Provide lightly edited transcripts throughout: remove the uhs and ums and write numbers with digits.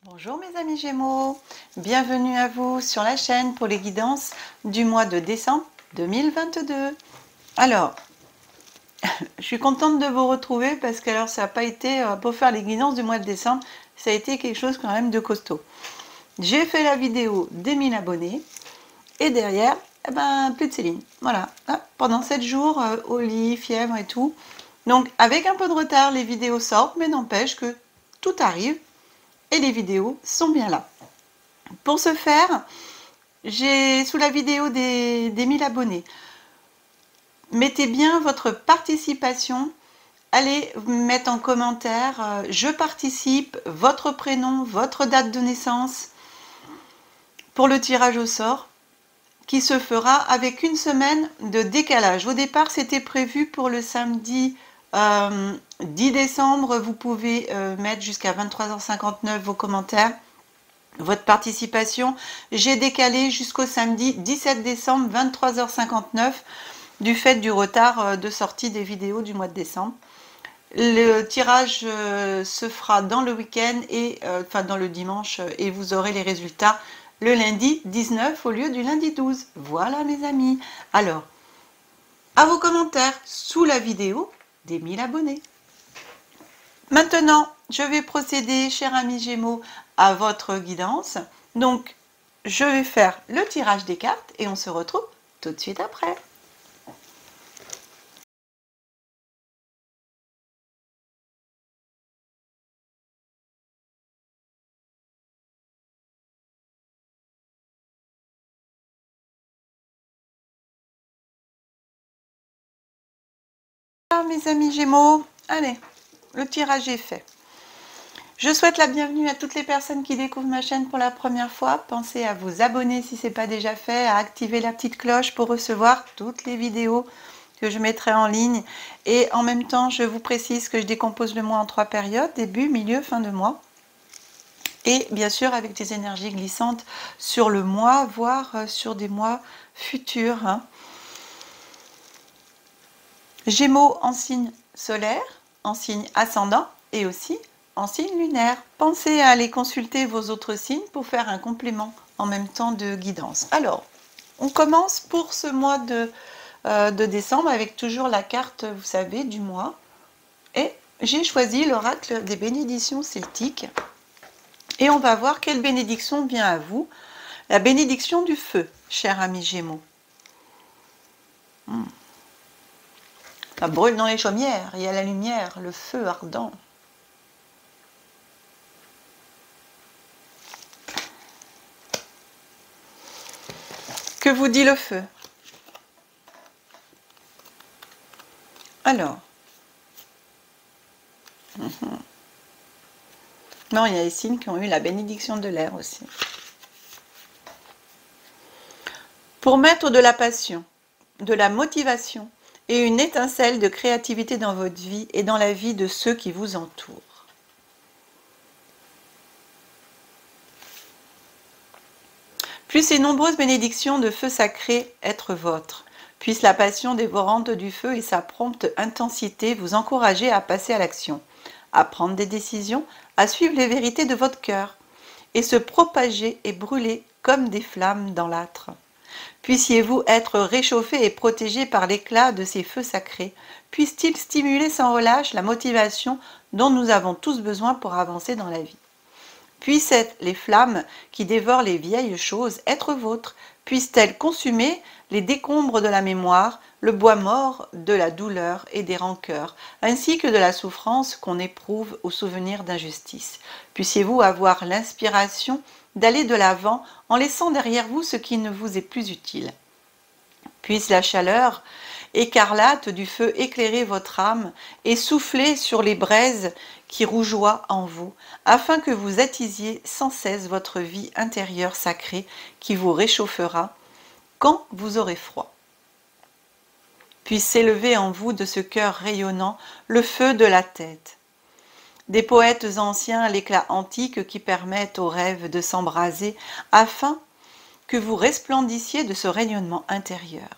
Bonjour mes amis Gémeaux, bienvenue à vous sur la chaîne pour les guidances du mois de décembre 2022. Alors, je suis contente de vous retrouver parce que alors ça n'a pas été, pour faire les guidances du mois de décembre, ça a été quelque chose quand même de costaud. J'ai fait la vidéo des 1000 abonnés et derrière, eh ben, plus de Céline. Voilà, pendant 7 jours, au lit, fièvre et tout. Donc avec un peu de retard, les vidéos sortent, mais n'empêche que tout arrive. Et les vidéos sont bien là. Pour ce faire, j'ai sous la vidéo des 1000 abonnés, mettez bien votre participation, allez mettre en commentaire je participe, votre prénom, votre date de naissance pour le tirage au sort qui se fera avec une semaine de décalage. Au départ, c'était prévu pour le samedi 10 décembre. Vous pouvez mettre jusqu'à 23h59 vos commentaires, votre participation. J'ai décalé jusqu'au samedi 17 décembre 23h59 du fait du retard de sortie des vidéos du mois de décembre. Le tirage se fera dans le week-end et enfin dans le dimanche et vous aurez les résultats le lundi 19 au lieu du lundi 12. Voilà mes amis. Alors, à vos commentaires sous la vidéo des 1000 abonnés. Maintenant, je vais procéder, chers amis Gémeaux, à votre guidance. Donc, je vais faire le tirage des cartes et on se retrouve tout de suite après. Voilà, mes amis Gémeaux, allez, le tirage est fait. Je souhaite la bienvenue à toutes les personnes qui découvrent ma chaîne pour la première fois. Pensez à vous abonner si ce n'est pas déjà fait, à activer la petite cloche pour recevoir toutes les vidéos que je mettrai en ligne. Et en même temps, je vous précise que je décompose le mois en 3 périodes, début, milieu, fin de mois. Et bien sûr avec des énergies glissantes sur le mois, voire sur des mois futurs. Hein. Gémeaux en signe solaire, en signe ascendant et aussi en signe lunaire. Pensez à aller consulter vos autres signes pour faire un complément en même temps de guidance. Alors, on commence pour ce mois de décembre avec toujours la carte, vous savez, du mois. Et j'ai choisi l'oracle des bénédictions celtiques. Et on va voir quelle bénédiction vient à vous. La bénédiction du feu, cher ami Gémeaux. Ça brûle dans les chaumières, il y a la lumière, le feu ardent. Que vous dit le feu? Alors. Non, il y a les signes qui ont eu la bénédiction de l'air aussi. Pour mettre de la passion, de la motivation et une étincelle de créativité dans votre vie et dans la vie de ceux qui vous entourent. Puissent ces nombreuses bénédictions de feu sacré être vôtres. Puisse la passion dévorante du feu et sa prompte intensité vous encourager à passer à l'action, à prendre des décisions, à suivre les vérités de votre cœur et se propager et brûler comme des flammes dans l'âtre. Puissiez-vous être réchauffé et protégé par l'éclat de ces feux sacrés. Puisse-t-il stimuler sans relâche la motivation dont nous avons tous besoin pour avancer dans la vie. Puissent les flammes qui dévorent les vieilles choses être vôtres. Puissent-elles consumer les décombres de la mémoire, le bois mort de la douleur et des rancœurs, ainsi que de la souffrance qu'on éprouve au souvenir d'injustice. Puissiez-vous avoir l'inspiration d'aller de l'avant en laissant derrière vous ce qui ne vous est plus utile. Puisse la chaleur écarlate du feu éclairer votre âme et souffler sur les braises qui rougeoient en vous, afin que vous attisiez sans cesse votre vie intérieure sacrée qui vous réchauffera quand vous aurez froid. Puisse s'élever en vous de ce cœur rayonnant le feu de la tête. Des poètes anciens à l'éclat antique qui permettent aux rêves de s'embraser afin que vous resplendissiez de ce rayonnement intérieur.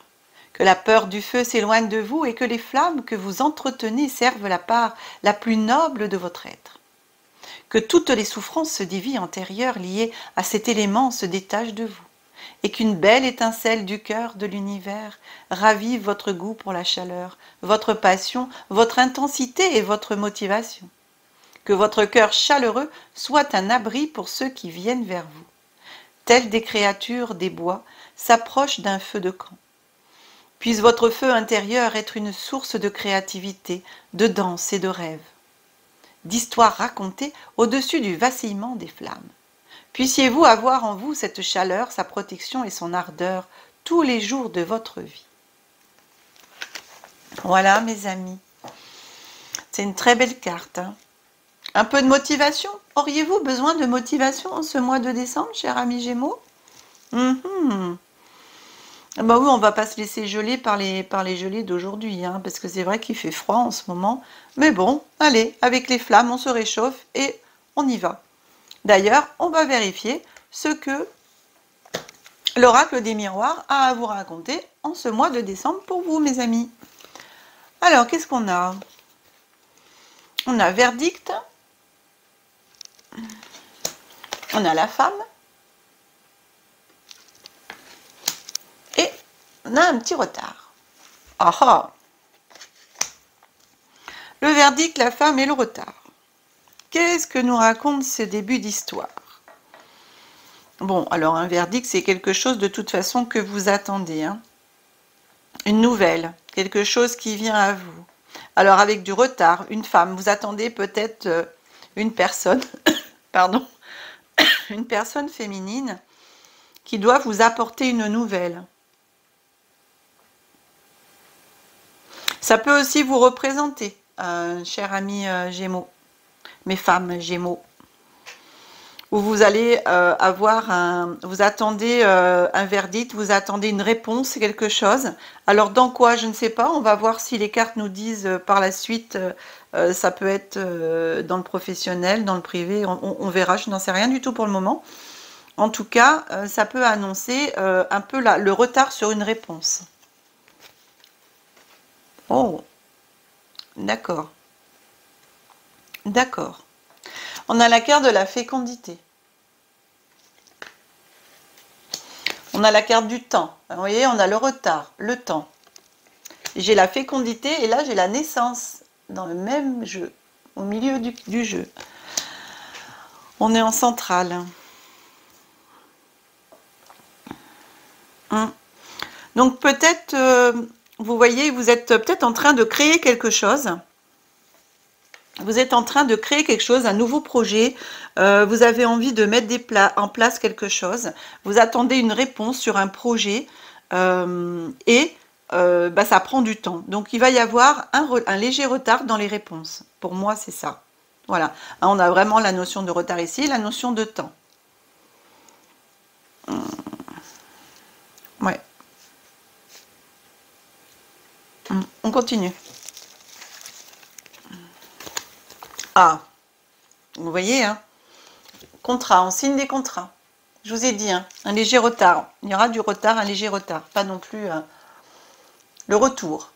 Que la peur du feu s'éloigne de vous et que les flammes que vous entretenez servent la part la plus noble de votre être. que toutes les souffrances de vie antérieure liées à cet élément se détachent de vous, et qu'une belle étincelle du cœur de l'univers ravive votre goût pour la chaleur, votre passion, votre intensité et votre motivation. Que votre cœur chaleureux soit un abri pour ceux qui viennent vers vous. Telles des créatures des bois s'approchent d'un feu de camp. Puisse votre feu intérieur être une source de créativité, de danse et de rêve, d'histoires racontées au-dessus du vacillement des flammes. Puissiez-vous avoir en vous cette chaleur, sa protection et son ardeur tous les jours de votre vie. Voilà mes amis, c'est une très belle carte. Hein. Un peu de motivation. Auriez-vous besoin de motivation en ce mois de décembre, cher ami Gémeaux? Bah oui, on va pas se laisser geler par les gelées d'aujourd'hui, hein, parce que c'est vrai qu'il fait froid en ce moment. Mais bon, allez, avec les flammes, on se réchauffe et on y va. D'ailleurs, on va vérifier ce que l'oracle des miroirs a à vous raconter en ce mois de décembre pour vous, mes amis. Alors, qu'est-ce qu'on a? On a verdict. On a la femme. Et on a un petit retard. Ah ah! Le verdict, la femme et le retard. Qu'est-ce que nous raconte ce début d'histoire? Bon, alors un verdict, c'est quelque chose de toute façon que vous attendez. Hein. Une nouvelle, quelque chose qui vient à vous. Alors avec du retard, une femme, vous attendez peut-être une personne, pardon, une personne féminine qui doit vous apporter une nouvelle. Ça peut aussi vous représenter, cher ami Gémeaux, mes femmes Gémeaux, où vous allez vous attendez un verdict, vous attendez une réponse, quelque chose. Alors dans quoi, je ne sais pas, on va voir si les cartes nous disent par la suite, ça peut être dans le professionnel, dans le privé, on verra, je n'en sais rien du tout pour le moment. En tout cas, ça peut annoncer un peu le retard sur une réponse. Oh, d'accord. D'accord. On a la carte de la fécondité. On a la carte du temps. Vous voyez, on a le retard, le temps. J'ai la fécondité et là, j'ai la naissance dans le même jeu, au milieu du jeu. On est en centrale. Donc peut-être, vous voyez, vous êtes peut-être en train de créer quelque chose. Vous êtes en train de créer quelque chose, un nouveau projet. Vous avez envie de mettre en place quelque chose. Vous attendez une réponse sur un projet ça prend du temps. Donc il va y avoir un léger retard dans les réponses. Pour moi, c'est ça. Voilà. On a vraiment la notion de retard ici, la notion de temps. Ouais. On continue. Ah, vous voyez, hein, contrat, on signe des contrats. Je vous ai dit, hein, un léger retard. Il y aura du retard, un léger retard. Pas non plus le retour.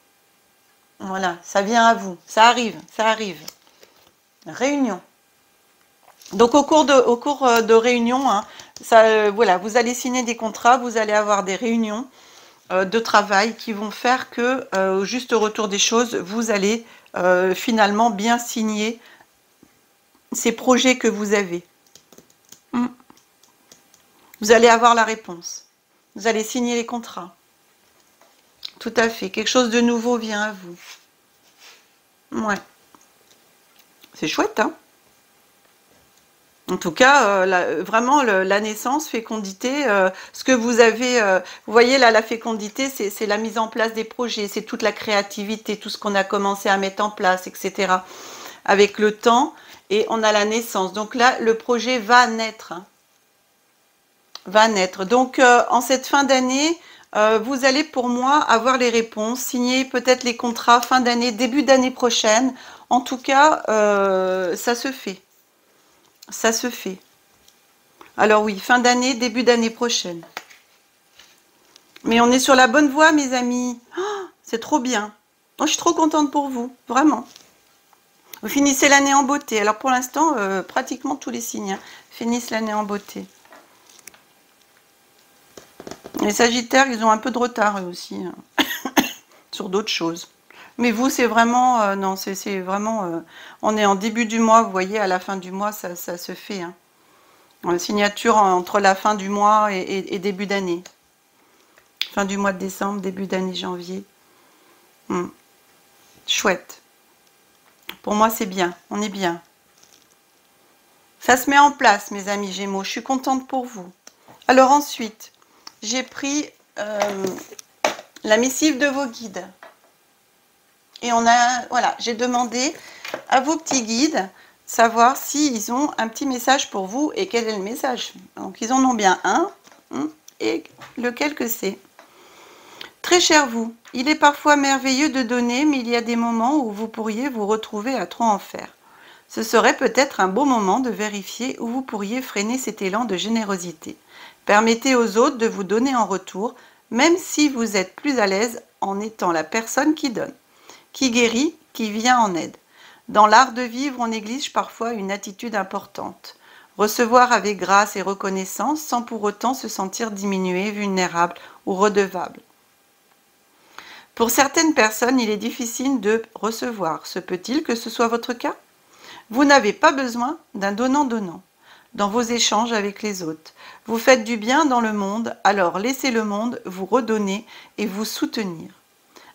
Voilà, ça vient à vous. Ça arrive, ça arrive. Réunion. Donc au cours de réunion, hein, voilà, vous allez signer des contrats, vous allez avoir des réunions de travail qui vont faire que, au juste retour des choses, vous allez finalement bien signer ces projets que vous avez. Vous allez avoir la réponse. Vous allez signer les contrats. Tout à fait. Quelque chose de nouveau vient à vous. Ouais. C'est chouette, hein? En tout cas, vraiment, la naissance, fécondité, ce que vous avez... vous voyez, là, la fécondité, c'est la mise en place des projets, c'est toute la créativité, tout ce qu'on a commencé à mettre en place, etc. Avec le temps, et on a la naissance. Donc là, le projet va naître. Hein. Va naître. Donc, en cette fin d'année, vous allez, pour moi, avoir les réponses, signer peut-être les contrats fin d'année, début d'année prochaine. En tout cas, ça se fait. Ça se fait. Alors oui, fin d'année, début d'année prochaine. Mais on est sur la bonne voie, mes amis. Oh, c'est trop bien. Oh, je suis trop contente pour vous, vraiment. Vous finissez l'année en beauté. Alors pour l'instant, pratiquement tous les signes hein, finissent l'année en beauté. Les Sagittaires, ils ont un peu de retard eux aussi hein, sur d'autres choses. Mais vous, c'est vraiment... non, c'est vraiment... on est en début du mois, vous voyez, à la fin du mois, ça se fait. Hein. Signature entre la fin du mois et début d'année. Fin du mois de décembre, début d'année janvier. Chouette. Pour moi, c'est bien. On est bien. Ça se met en place, mes amis Gémeaux. Je suis contente pour vous. Alors ensuite, j'ai pris la missive de vos guides. Et on a, voilà, j'ai demandé à vos petits guides savoir s'ils ont un petit message pour vous et quel est le message. Donc ils en ont bien un et lequel que c'est. Très cher vous, il est parfois merveilleux de donner, mais il y a des moments où vous pourriez vous retrouver à trop en faire. Ce serait peut-être un beau moment de vérifier où vous pourriez freiner cet élan de générosité. Permettez aux autres de vous donner en retour, même si vous êtes plus à l'aise en étant la personne qui donne, qui guérit, qui vient en aide. Dans l'art de vivre, on néglige parfois une attitude importante. Recevoir avec grâce et reconnaissance sans pour autant se sentir diminué, vulnérable ou redevable. Pour certaines personnes, il est difficile de recevoir. Se peut-il que ce soit votre cas? Vous n'avez pas besoin d'un donnant-donnant dans vos échanges avec les autres. Vous faites du bien dans le monde, alors laissez le monde vous redonner et vous soutenir.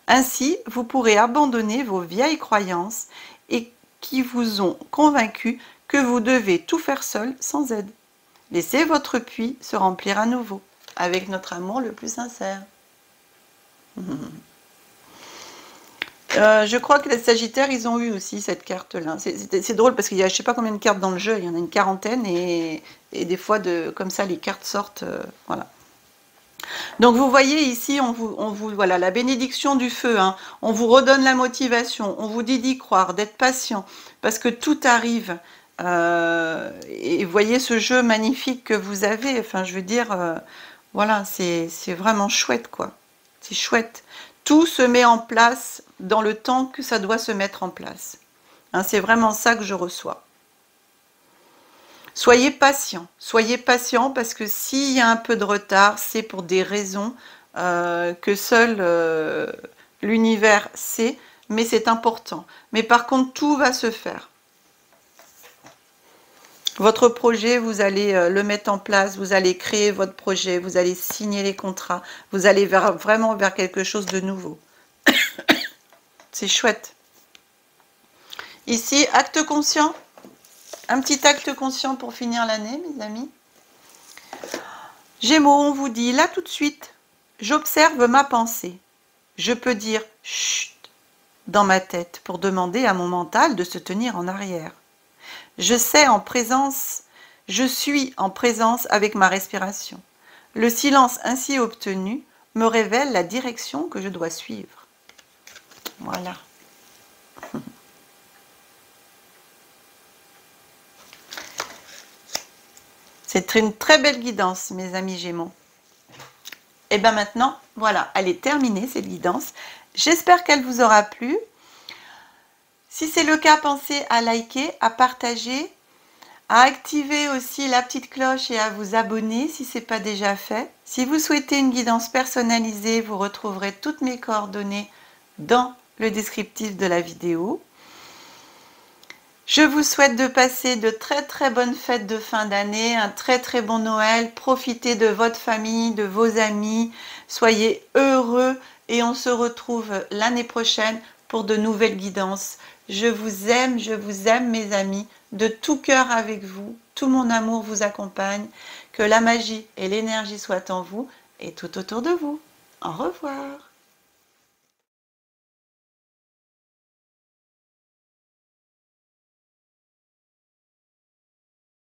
Ainsi, vous pourrez abandonner vos vieilles croyances et qui vous ont convaincu que vous devez tout faire seul sans aide. Laissez votre puits se remplir à nouveau, avec notre amour le plus sincère. Je crois que les Sagittaires, ils ont eu aussi cette carte-là. C'est drôle parce qu'il y a je ne sais pas combien de cartes dans le jeu, il y en a une quarantaine et des fois, comme ça, les cartes sortent. Voilà. Donc vous voyez ici, on vous voilà, la bénédiction du feu, hein. On vous redonne la motivation, on vous dit d'y croire, d'être patient, parce que tout arrive. Et voyez ce jeu magnifique que vous avez, enfin je veux dire, voilà, c'est vraiment chouette quoi. C'est chouette. Tout se met en place dans le temps que ça doit se mettre en place. Hein, c'est vraiment ça que je reçois. Soyez patient parce que s'il y a un peu de retard, c'est pour des raisons que seul l'univers sait, mais c'est important. Mais par contre, tout va se faire. Votre projet, vous allez le mettre en place, vous allez créer votre projet, vous allez signer les contrats, vous allez vraiment vers quelque chose de nouveau. C'est chouette. Ici, acte conscient. Un petit acte conscient pour finir l'année, mes amis. Gémeaux, on vous dit, là tout de suite, j'observe ma pensée. Je peux dire « chut » dans ma tête pour demander à mon mental de se tenir en arrière. Je suis en présence avec ma respiration. Le silence ainsi obtenu me révèle la direction que je dois suivre. Voilà. C'est une très belle guidance, mes amis Gémeaux. Et bien maintenant, voilà, elle est terminée cette guidance. J'espère qu'elle vous aura plu. Si c'est le cas, pensez à liker, à partager, à activer aussi la petite cloche et à vous abonner si ce n'est pas déjà fait. Si vous souhaitez une guidance personnalisée, vous retrouverez toutes mes coordonnées dans le descriptif de la vidéo. Je vous souhaite de passer de très bonnes fêtes de fin d'année, un très bon Noël. Profitez de votre famille, de vos amis. Soyez heureux et on se retrouve l'année prochaine pour de nouvelles guidances. Je vous aime mes amis, de tout cœur avec vous. Tout mon amour vous accompagne. Que la magie et l'énergie soient en vous et tout autour de vous. Au revoir.